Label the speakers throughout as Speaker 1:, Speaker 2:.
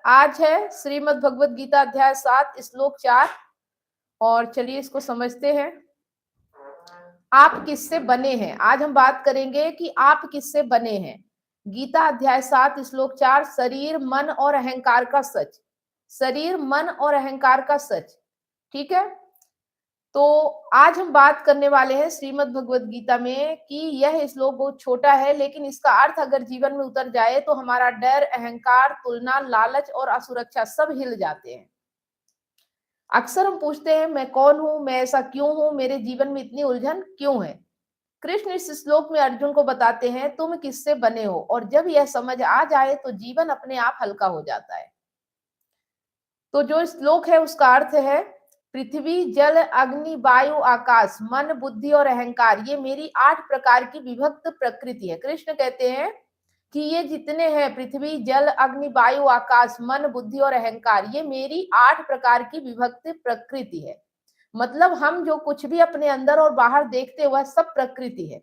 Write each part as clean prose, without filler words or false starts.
Speaker 1: आज है श्रीमद् भगवत गीता अध्याय 7 श्लोक 4। और चलिए इसको समझते हैं। आप किससे बने हैं? आज हम बात करेंगे कि आप किससे बने हैं। गीता अध्याय 7 श्लोक 4, शरीर मन और अहंकार का सच। शरीर मन और अहंकार का सच। ठीक है, तो आज हम बात करने वाले हैं श्रीमद् भगवत गीता में कि यह श्लोक बहुत छोटा है, लेकिन इसका अर्थ अगर जीवन में उतर जाए तो हमारा डर, अहंकार, तुलना, लालच और असुरक्षा सब हिल जाते हैं। अक्सर हम पूछते हैं, मैं कौन हूं, मैं ऐसा क्यों हूं, मेरे जीवन में इतनी उलझन क्यों है। कृष्ण इस श्लोक में अर्जुन को बताते हैं, तुम किससे बने हो, और जब यह समझ आ जाए तो जीवन अपने आप हल्का हो जाता है। तो जो श्लोक है उसका अर्थ है, पृथ्वी, जल, अग्नि, वायु, आकाश, मन, बुद्धि और अहंकार, ये मेरी 8 प्रकार की विभक्त प्रकृति है। कृष्ण कहते हैं कि ये जितने हैं, पृथ्वी, जल, अग्नि, वायु, आकाश, मन, बुद्धि और अहंकार, ये मेरी 8 प्रकार की विभक्त प्रकृति है। मतलब हम जो कुछ भी अपने अंदर और बाहर देखते वह सब प्रकृति है।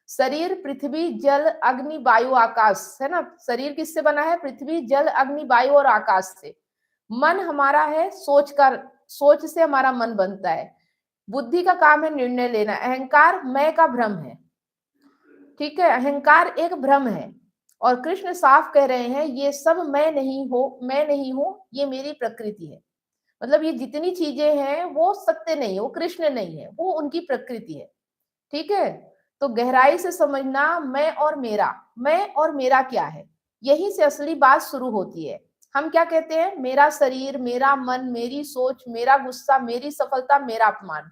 Speaker 1: शरीर पृथ्वी, जल, अग्नि, वायु, आकाश है ना। शरीर किससे बना है? पृथ्वी, जल, अग्नि, वायु और आकाश से। मन हमारा है सोच से हमारा मन बनता है। बुद्धि का काम है निर्णय लेना। अहंकार मैं का भ्रम है। ठीक है, अहंकार एक भ्रम है। और कृष्ण साफ कह रहे हैं, ये सब मैं नहीं हूं, ये मेरी प्रकृति है। मतलब ये जितनी चीजें हैं वो सत्य नहीं है, वो कृष्ण नहीं है, वो उनकी प्रकृति है। ठीक है, तो गहराई से समझना, मैं और मेरा क्या है, यहीं से असली बात शुरू होती है। हम क्या कहते हैं? मेरा शरीर, मेरा मन, मेरी सोच, मेरा गुस्सा, मेरी सफलता, मेरा अपमान।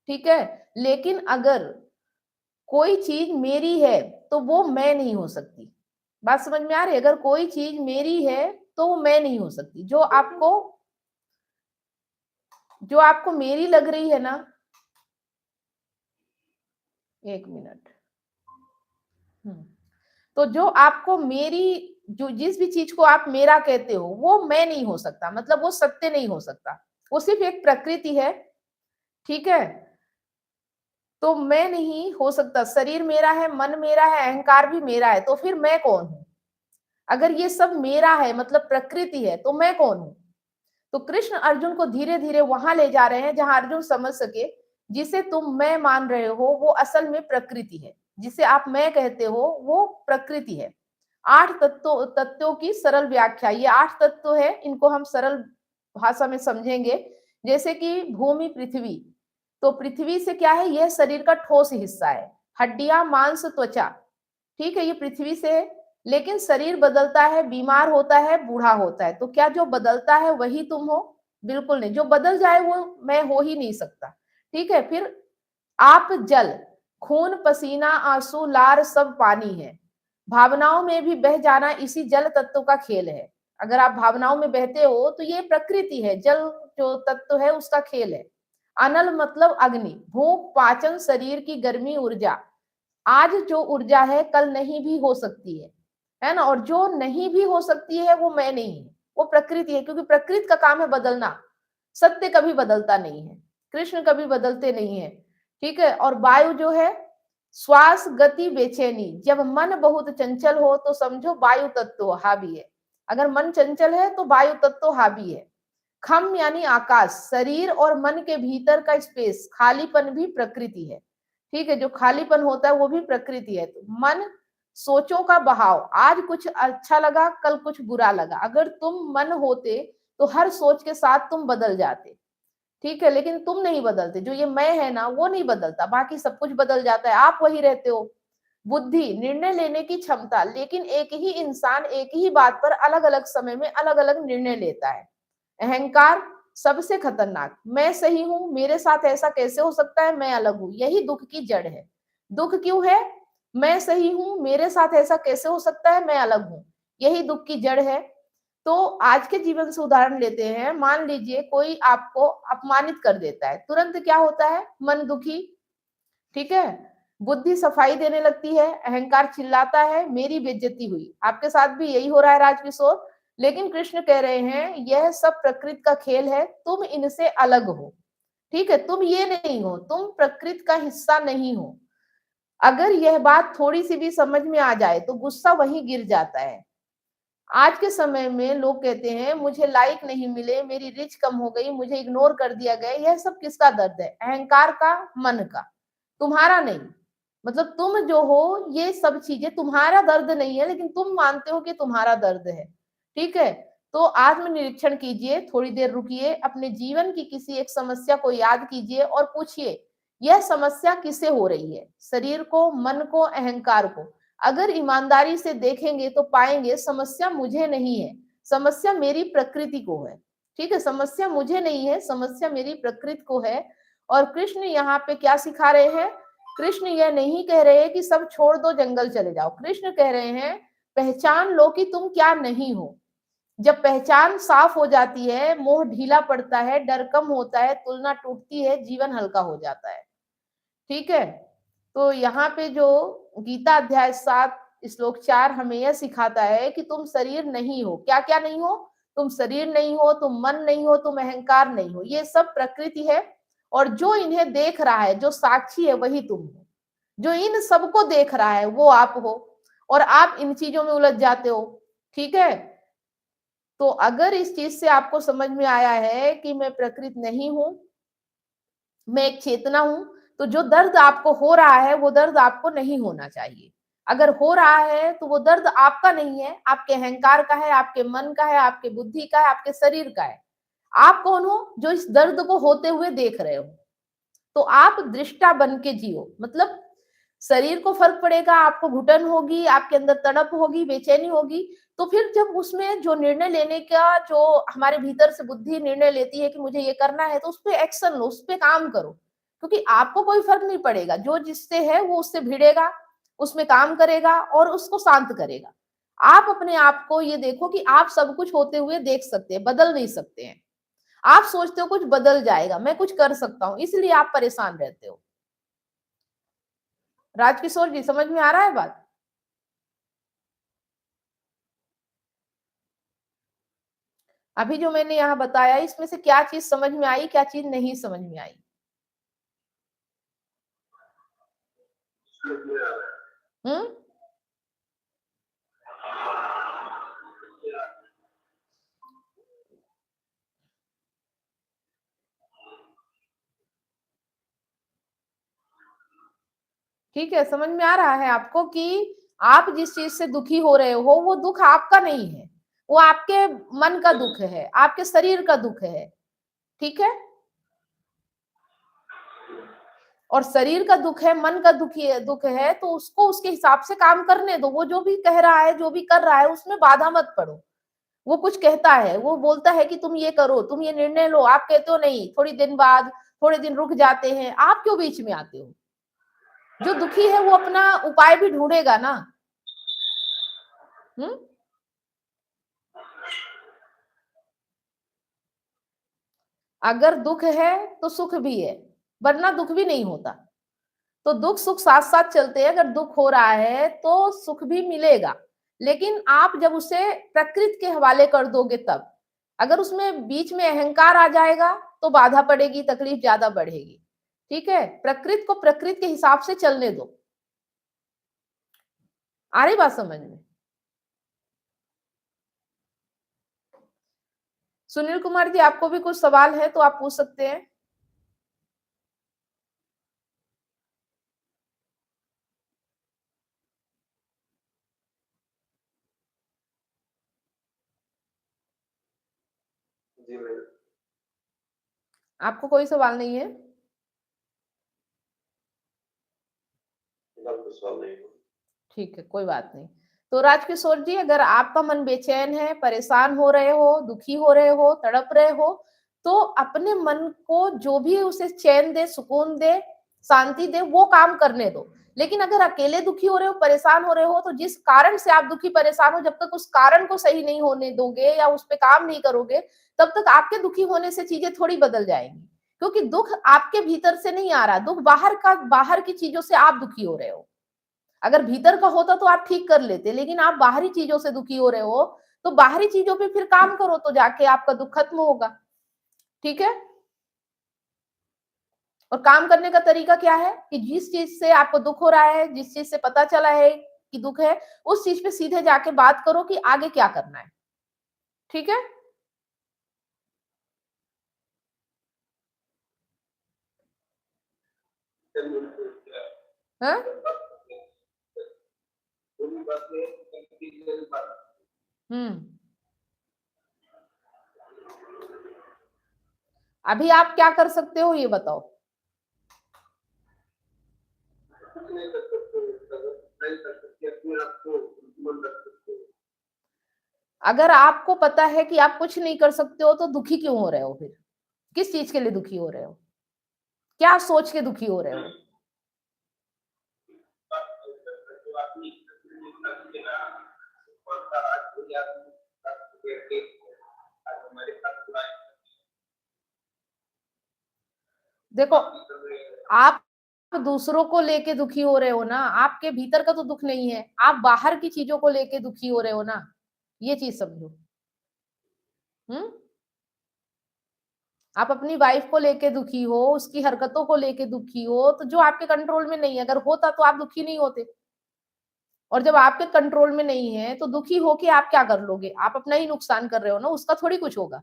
Speaker 1: ठीक है, लेकिन अगर कोई चीज मेरी है तो वो मैं नहीं हो सकती। बात समझ में आ रही है? अगर कोई चीज मेरी है तो वो मैं नहीं हो सकती। जो आपको मेरी लग रही है ना, एक मिनट। तो जो आपको मेरी, जो जिस भी चीज को आप मेरा कहते हो वो मैं नहीं हो सकता। मतलब वो सत्य नहीं हो सकता, वो सिर्फ एक प्रकृति है। ठीक है, तो मैं नहीं हो सकता। शरीर मेरा है, मन मेरा है, अहंकार भी मेरा है, तो फिर मैं कौन हूं? अगर ये सब मेरा है, मतलब प्रकृति है, तो मैं कौन हूं? तो कृष्ण अर्जुन को धीरे धीरे वहां ले जा रहे हैं जहां अर्जुन समझ सके, जिसे तुम मैं मान रहे हो वो असल में प्रकृति है। जिसे आप मैं कहते हो वो प्रकृति है। 8 तत्वों की सरल व्याख्या। ये 8 तत्व है, इनको हम सरल भाषा में समझेंगे। जैसे कि भूमि, पृथ्वी। तो पृथ्वी से क्या है? यह शरीर का ठोस हिस्सा है। हड्डियां, मांस, त्वचा, ठीक है, ये पृथ्वी से है। लेकिन शरीर बदलता है, बीमार होता है, बूढ़ा होता है। तो क्या जो बदलता है वही तुम हो? बिल्कुल नहीं। जो बदल जाए वो मैं हो ही नहीं सकता। ठीक है, फिर आप जल, खून, पसीना, आंसू, लार सब पानी है। भावनाओं में भी बह जाना इसी जल तत्व का खेल है। अगर आप भावनाओं में बहते हो तो ये प्रकृति है, जल जो तत्व है उसका खेल है। अनल मतलब अग्नि, भूख, पाचन, शरीर की गर्मी, ऊर्जा। आज जो ऊर्जा है कल नहीं भी हो सकती है ना। और जो नहीं भी हो सकती है वो मैं नहीं है, वो प्रकृति है। क्योंकि प्रकृति का काम है बदलना, सत्य कभी बदलता नहीं है, कृष्ण कभी बदलते नहीं है। ठीक है, और वायु जो है, श्वास, गति, बेचैनी। जब मन बहुत चंचल हो तो समझो वायु तत्व हावी है। अगर मन चंचल है तो वायु तत्व हावी है। खम यानी आकाश, शरीर और मन के भीतर का स्पेस, खालीपन भी प्रकृति है। ठीक है, जो खालीपन होता है वो भी प्रकृति है। तो मन, सोचों का बहाव, आज कुछ अच्छा लगा, कल कुछ बुरा लगा। अगर तुम मन होते तो हर सोच के साथ तुम बदल जाते। ठीक है, लेकिन तुम नहीं बदलते। जो ये मैं है ना वो नहीं बदलता, बाकी सब कुछ बदल जाता है, आप वही रहते हो। बुद्धि, निर्णय लेने की क्षमता। लेकिन एक ही इंसान एक ही बात पर अलग अलग समय में अलग अलग निर्णय लेता है। अहंकार, सबसे खतरनाक, मैं सही हूं, मेरे साथ ऐसा कैसे हो सकता है, मैं अलग हूं। यही दुख की जड़ है। दुख क्यों है? मैं सही हूं, मेरे साथ ऐसा कैसे हो सकता है, मैं अलग हूं, यही दुख की जड़ है। तो आज के जीवन से उदाहरण लेते हैं। मान लीजिए कोई आपको अपमानित कर देता है, तुरंत क्या होता है? मन दुखी। ठीक है, बुद्धि सफाई देने लगती है, अहंकार चिल्लाता है मेरी बेइज्जती हुई। आपके साथ भी यही हो रहा है राजकिशोर। लेकिन कृष्ण कह रहे हैं यह सब प्रकृति का खेल है, तुम इनसे अलग हो। ठीक है, तुम ये नहीं हो, तुम प्रकृति का हिस्सा नहीं हो। अगर यह बात थोड़ी सी भी समझ में आ जाए तो गुस्सा वहीं गिर जाता है। आज के समय में लोग कहते हैं मुझे लाइक नहीं मिले, मेरी रीच कम हो गई, मुझे इग्नोर कर दिया गया। यह सब किसका दर्द है? अहंकार का, मन का, तुम्हारा नहीं। मतलब तुम जो हो, ये सब चीजें तुम्हारा दर्द नहीं है, लेकिन तुम मानते हो कि तुम्हारा दर्द है। ठीक है? तो आत्मनिरीक्षण कीजिए, थोड़ी देर रुकिए, अपने जीवन की किसी एक समस्या को याद कीजिए और पूछिए, यह समस्या किसे हो रही है? शरीर को, मन को, अहंकार को? अगर ईमानदारी से देखेंगे तो पाएंगे समस्या मुझे नहीं है, समस्या मेरी प्रकृति को है। ठीक है? समस्या मुझे नहीं है, समस्या मेरी प्रकृति को है। और कृष्ण यहाँ पे क्या सिखा रहे हैं? कृष्ण यह नहीं कह रहे कि सब छोड़ दो, जंगल चले जाओ। कृष्ण कह रहे हैं पहचान लो कि तुम क्या नहीं हो। जब पहचान साफ हो जाती है, मोह ढीला पड़ता है, डर कम होता है, तुलना टूटती है, जीवन हल्का हो जाता है। ठीक है? तो यहाँ पे जो गीता अध्याय 7 श्लोक 4 हमें यह सिखाता है कि तुम शरीर नहीं हो। क्या क्या नहीं हो? तुम शरीर नहीं हो, तुम मन नहीं हो, तुम अहंकार नहीं हो। ये सब प्रकृति है, और जो इन्हें देख रहा है, जो साक्षी है, वही तुम हो। जो इन सबको देख रहा है वो आप हो, और आप इन चीजों में उलझ जाते हो। ठीक है? तो अगर इस चीज से आपको समझ में आया है कि मैं प्रकृति नहीं हूं, मैं एक चेतना हूं, तो जो दर्द आपको हो रहा है वो दर्द आपको नहीं होना चाहिए। अगर हो रहा है तो वो दर्द आपका नहीं है, आपके अहंकार का है, आपके मन का है, आपके बुद्धि का है, आपके शरीर का है। आप कौन हो जो इस दर्द को होते हुए देख रहे हो? तो आप दृष्टा बन के जियो। मतलब शरीर को फर्क पड़ेगा, आपको घुटन होगी, आपके अंदर तड़प होगी, बेचैनी होगी। तो फिर जब उसमें जो निर्णय लेने का, जो हमारे भीतर से बुद्धि निर्णय लेती है कि मुझे ये करना है, तो उस पे एक्शन लो, उस पे काम करो। क्योंकि आपको कोई फर्क नहीं पड़ेगा, जो जिससे है वो उससे भिड़ेगा, उसमें काम करेगा और उसको शांत करेगा। आप अपने आप को ये देखो कि आप सब कुछ होते हुए देख सकते हैं, बदल नहीं सकते हैं। आप सोचते हो कुछ बदल जाएगा, मैं कुछ कर सकता हूँ, इसलिए आप परेशान रहते हो। राजकिशोर जी, समझ में आ रहा है बात? अभी जो मैंने यहाँ बताया, इसमें से क्या चीज समझ में आई, क्या चीज नहीं समझ में आई? हम्म? ठीक है, समझ में आ रहा है आपको कि आप जिस चीज से दुखी हो रहे हो, वो दुख आपका नहीं है, वो आपके मन का दुख है, आपके शरीर का दुख है। ठीक है? और शरीर का दुख है, मन का दुख है, तो उसको उसके हिसाब से काम करने दो। वो जो भी कह रहा है, जो भी कर रहा है, उसमें बाधा मत पड़ो। वो कुछ कहता है, वो बोलता है कि तुम ये करो, तुम ये निर्णय लो, आप कहते हो नहीं, थोड़ी दिन बाद, थोड़े दिन रुक जाते हैं, आप क्यों बीच में आते हो? जो दुखी है वो अपना उपाय भी ढूंढेगा ना। हम्म? अगर दुख है तो सुख भी है, वरना दुख भी नहीं होता। तो दुख सुख साथ साथ चलते हैं। अगर दुख हो रहा है तो सुख भी मिलेगा, लेकिन आप जब उसे प्रकृति के हवाले कर दोगे तब। अगर उसमें बीच में अहंकार आ जाएगा तो बाधा पड़ेगी, तकलीफ ज्यादा बढ़ेगी। ठीक है? प्रकृति को प्रकृति के हिसाब से चलने दो। आ रही बात समझ में? सुनील कुमार जी, आपको भी कुछ सवाल है तो आप पूछ सकते हैं। आपको कोई सवाल नहीं है? ठीक है, कोई बात नहीं। तो राजकिशोर जी, अगर आपका मन बेचैन है, परेशान हो रहे हो, दुखी हो रहे हो, तड़प रहे हो, तो अपने मन को जो भी उसे चैन दे, सुकून दे, शांति दे, वो काम करने दो। लेकिन अगर अकेले दुखी हो रहे हो, परेशान हो रहे हो, तो जिस कारण से आप दुखी परेशान हो, जब तक उस कारण को सही नहीं होने दोगे या उस पे काम नहीं करोगे, तब तक आपके दुखी होने से चीजें थोड़ी बदल जाएंगी। क्योंकि दुख आपके भीतर से नहीं आ रहा, दुख बाहर की चीजों से आप दुखी हो रहे हो। अगर भीतर का होता तो आप ठीक कर लेते, लेकिन आप बाहरी चीजों से दुखी हो रहे हो, तो बाहरी चीजों पे फिर काम करो, तो जाके आपका दुख खत्म होगा। ठीक है? और काम करने का तरीका क्या है कि जिस चीज से आपको दुख हो रहा है, जिस चीज से पता चला है की दुख है, उस चीज पे सीधे जाके बात करो कि आगे क्या करना है। ठीक है? हाँ? अभी आप क्या कर सकते हो ये बताओ। अगर आपको पता है कि आप कुछ नहीं कर सकते हो तो दुखी क्यों हो रहे हो फिर? किस चीज के लिए दुखी हो रहे हो? क्या सोच के दुखी हो रहे हो? देखो, आप दूसरों को लेके दुखी हो रहे हो ना, आपके भीतर का तो दुख नहीं है, आप बाहर की चीजों को लेके दुखी हो रहे हो ना, ये चीज समझो। आप अपनी वाइफ को लेके दुखी हो, उसकी हरकतों को लेके दुखी हो, तो जो आपके कंट्रोल में नहीं है, अगर होता तो आप दुखी नहीं होते। और जब आपके कंट्रोल में नहीं है तो दुखी होके आप क्या कर लोगे? आप अपना ही नुकसान कर रहे हो ना, उसका थोड़ी कुछ होगा।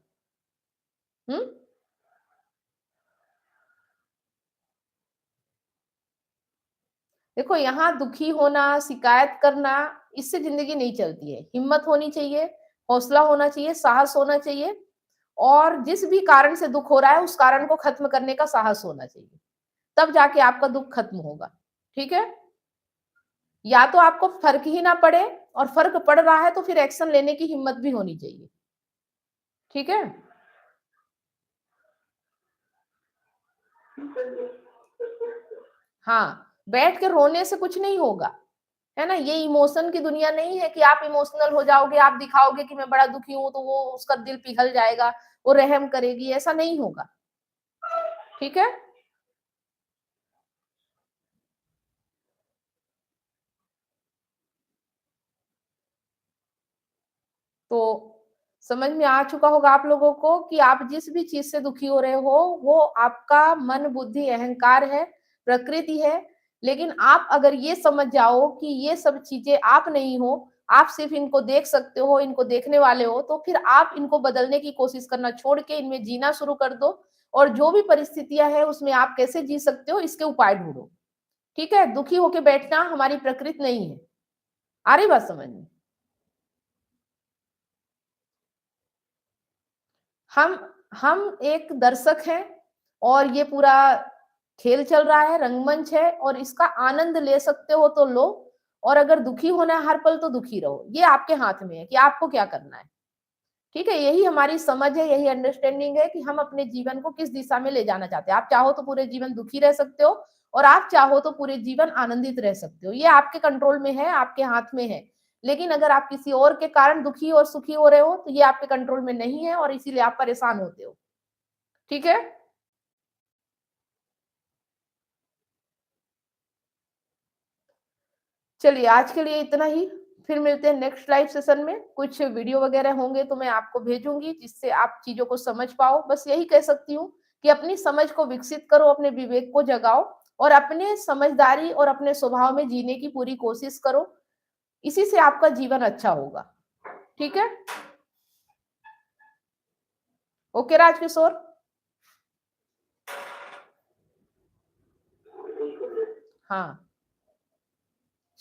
Speaker 1: देखो, यहाँ दुखी होना, शिकायत करना, इससे जिंदगी नहीं चलती है। हिम्मत होनी चाहिए, हौसला होना चाहिए, साहस होना चाहिए, और जिस भी कारण से दुख हो रहा है उस कारण को खत्म करने का साहस होना चाहिए, तब जाके आपका दुख खत्म होगा। ठीक है? या तो आपको फर्क ही ना पड़े, और फर्क पड़ रहा है तो फिर एक्शन लेने की हिम्मत भी होनी चाहिए। ठीक है? हाँ, बैठ के रोने से कुछ नहीं होगा, है ना? ये इमोशन की दुनिया नहीं है कि आप इमोशनल हो जाओगे, आप दिखाओगे कि मैं बड़ा दुखी हूं तो वो उसका दिल पिघल जाएगा, वो रहम करेगी, ऐसा नहीं होगा। ठीक है? तो समझ में आ चुका होगा आप लोगों को कि आप जिस भी चीज से दुखी हो रहे हो वो आपका मन, बुद्धि, अहंकार है, प्रकृति है। लेकिन आप अगर ये समझ जाओ कि ये सब चीजें आप नहीं हो, आप सिर्फ इनको देख सकते हो, इनको देखने वाले हो, तो फिर आप इनको बदलने की कोशिश करना छोड़ के इनमें जीना शुरू कर दो, और जो भी परिस्थितियां हैं उसमें आप कैसे जी सकते हो इसके उपाय ढूंढो। ठीक है? दुखी होके बैठना हमारी प्रकृति नहीं है। आ रही बात समझ में? हम एक दर्शक हैं, और ये पूरा खेल चल रहा है, रंगमंच है, और इसका आनंद ले सकते हो तो लो, और अगर दुखी होना है हर पल तो दुखी रहो। ये आपके हाथ में है कि आपको क्या करना है। ठीक है? यही हमारी समझ है, यही अंडरस्टैंडिंग है कि हम अपने जीवन को किस दिशा में ले जाना चाहते हैं। आप चाहो तो पूरे जीवन दुखी रह सकते हो, और आप चाहो तो पूरे जीवन आनंदित रह सकते हो। ये आपके कंट्रोल में है, आपके हाथ में है। लेकिन अगर आप किसी और के कारण दुखी और सुखी हो रहे हो तो ये आपके कंट्रोल में नहीं है, और इसीलिए आप परेशान होते हो। ठीक है? चलिए, आज के लिए इतना ही। फिर मिलते हैं नेक्स्ट लाइव सेशन में। कुछ वीडियो वगैरह होंगे तो मैं आपको भेजूंगी, जिससे आप चीजों को समझ पाओ। बस यही कह सकती हूँ कि अपनी समझ को विकसित करो, अपने विवेक को जगाओ, और अपने समझदारी और अपने स्वभाव में जीने की पूरी कोशिश करो। इसी से आपका जीवन अच्छा होगा। ठीक है? ओके राजकिशोर? हाँ,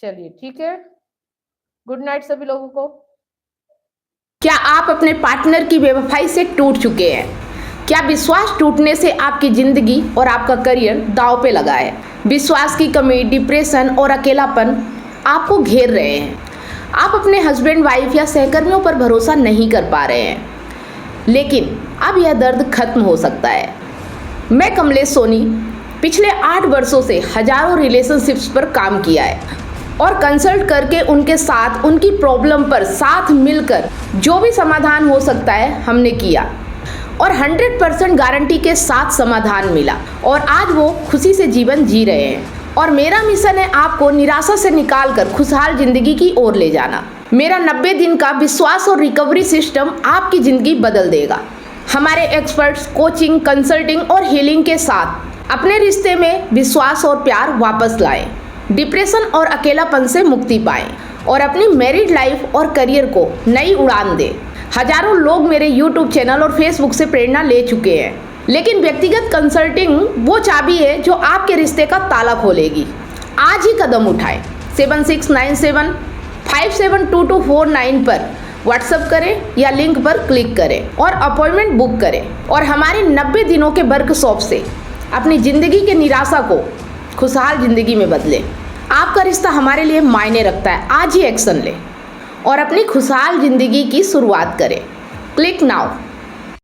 Speaker 1: चलिए, ठीक है। गुड नाइट सभी लोगों को। क्या आप अपने पार्टनर की बेवफाई से टूट चुके हैं? क्या विश्वास टूटने से आपकी जिंदगी और आपका करियर दांव पे लगा है? विश्वास की कमी, डिप्रेशन और अकेलापन आपको घेर रहे हैं। आप अपने हस्बैंड, वाइफ या सहकर्मियों पर भरोसा नहीं कर पा रहे हैं, लेकिन अब यह दर्द खत्म हो सकता है। मैं कमलेश सोनी पिछले 8 वर्षों से हजारों रिलेशनशिप्स पर काम किया है, और कंसल्ट करके उनके साथ उनकी प्रॉब्लम पर साथ मिलकर जो भी समाधान हो सकता है हमने किया, और 100% गारंटी के साथ समाधान मिला, और आज वो खुशी से जीवन जी रहे हैं। और मेरा मिशन है आपको निराशा से निकालकर खुशहाल जिंदगी की ओर ले जाना। मेरा 90 दिन का विश्वास और रिकवरी सिस्टम आपकी जिंदगी बदल देगा। हमारे एक्सपर्ट्स कोचिंग, कंसल्टिंग और हीलिंग के साथ अपने रिश्ते में विश्वास और प्यार वापस लाएं। डिप्रेशन और अकेलापन से मुक्ति पाएं और अपनी मैरिड लाइफ और करियर को नई उड़ान दें। हजारों लोग मेरे YouTube चैनल और Facebook से प्रेरणा ले चुके हैं, लेकिन व्यक्तिगत कंसल्टिंग वो चाबी है जो आपके रिश्ते का ताला खोलेगी। आज ही कदम उठाएं। 7697572249 पर व्हाट्सएप करें या लिंक पर क्लिक करें और अपॉइंटमेंट बुक करें और हमारे 90 दिनों के वर्कशॉप से अपनी ज़िंदगी के निराशा को खुशहाल ज़िंदगी में बदलें। आपका रिश्ता हमारे लिए मायने रखता है। आज ही एक्शन लें और अपनी खुशहाल ज़िंदगी की शुरुआत करें। Click now.